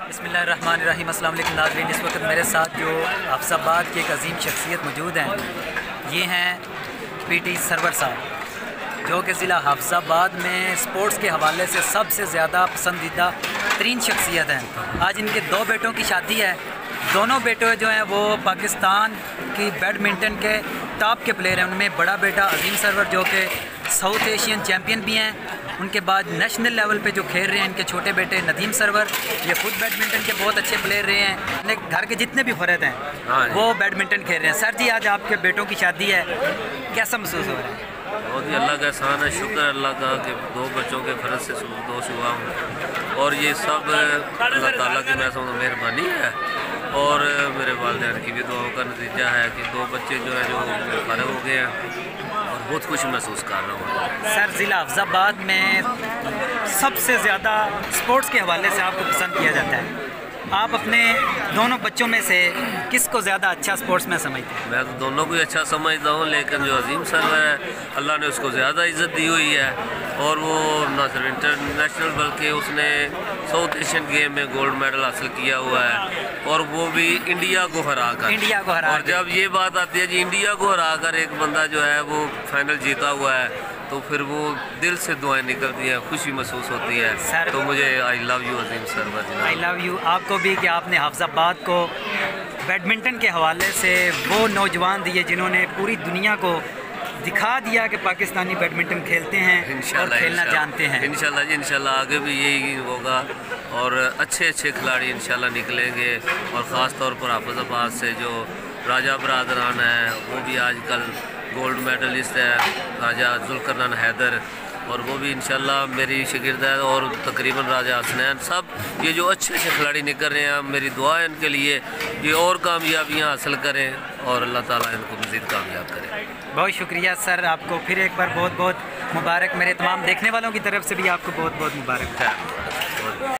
बिस्मिल्लाहिर्रहमानिर्रहीम। अस्सलाम वालेकुम नाज़रीन, इस वक्त मेरे साथ जो हफ्साबाद की एक अजीम शख्सियत मौजूद हैं, ये हैं पीटी सरवर साहब, जो कि ज़िला हफ्साबाद में स्पोर्ट्स के हवाले से सबसे ज़्यादा पसंदीदा तरीन शख्सियत हैं। आज इनके दो बेटों की शादी है। दोनों बेटे जो हैं वो पाकिस्तान की बैडमिंटन के टॉप के प्लेयर हैं। उनमें बड़ा बेटा अजीम सरवर जो कि साउथ एशियन चैम्पियन भी हैं। उनके बाद नेशनल लेवल पे जो खेल रहे हैं इनके छोटे बेटे नदीम सरवर, ये खुद बैडमिंटन के बहुत अच्छे प्लेयर रहे हैं। अपने घर के जितने भी फ़र्द हैं वो बैडमिंटन खेल रहे हैं। सर जी, आज आपके बेटों की शादी है, कैसा महसूस हो रहा है? बहुत ही अल्लाह का एहसान है, शुक्र अल्लाह का कि दो बच्चों के फ़र्ज से दोष हुआ हूँ, और ये सब अल्लाह ताला की मैं समझता मेहरबानी है, और मेरे वालिदैन की भी दुआओं का नतीजा है कि दो बच्चे जो है जो फ़र्ग हो गए हैं, और बहुत खुशी महसूस कर रहा हूँ। सर, ज़िला हफ्साबाद में सबसे ज़्यादा स्पोर्ट्स के हवाले से आपको पसंद किया जाता है। आप अपने दोनों बच्चों में से किसको ज़्यादा अच्छा स्पोर्ट्स में समझते हैं? मैं तो दोनों को ही अच्छा समझता हूँ, लेकिन जो अजीम सर है अल्लाह ने उसको ज़्यादा इज़्ज़त दी हुई है, और वो न सिर्फ इंटरनेशनल बल्कि उसने साउथ एशियन गेम में गोल्ड मेडल हासिल किया हुआ है, और वो भी इंडिया को हरा कर। और जब ये बात आती है कि इंडिया को हरा कर एक बंदा जो है वो फाइनल जीता हुआ है, तो फिर वो दिल से दुआएं निकलती हैं, खुशी महसूस होती है। सर, तो मुझे I love you Azeem sir. I love you आपको भी कि आपने हफ्साबाद को बैडमिंटन के हवाले से वो नौजवान दिए जिन्होंने पूरी दुनिया को दिखा दिया कि पाकिस्तानी बैडमिंटन खेलते हैं और खेलना जानते हैं। इंशाल्लाह जी, इंशाल्लाह आगे भी यही होगा, और अच्छे अच्छे खिलाड़ी इंशाल्लाह निकलेंगे। और ख़ास तौर पर हफ्साबाद से जो राजा बरादरान है वो भी आजकल गोल्ड मेडलिस्ट है, राजा जुल्करनान हैदर, और वो भी इंशाल्लाह मेरी शागिर्द है, और तकरीबन राजा हसनैन, सब ये जो अच्छे अच्छे खिलाड़ी निकल रहे हैं, मेरी दुआ है इनके लिए ये और कामयाबियाँ हासिल करें, और अल्लाह ताला इनको मज़ीद कामयाब करें। बहुत शुक्रिया सर, आपको फिर एक बार बहुत बहुत मुबारक। मेरे तमाम देखने वालों की तरफ से भी आपको बहुत बहुत मुबारक।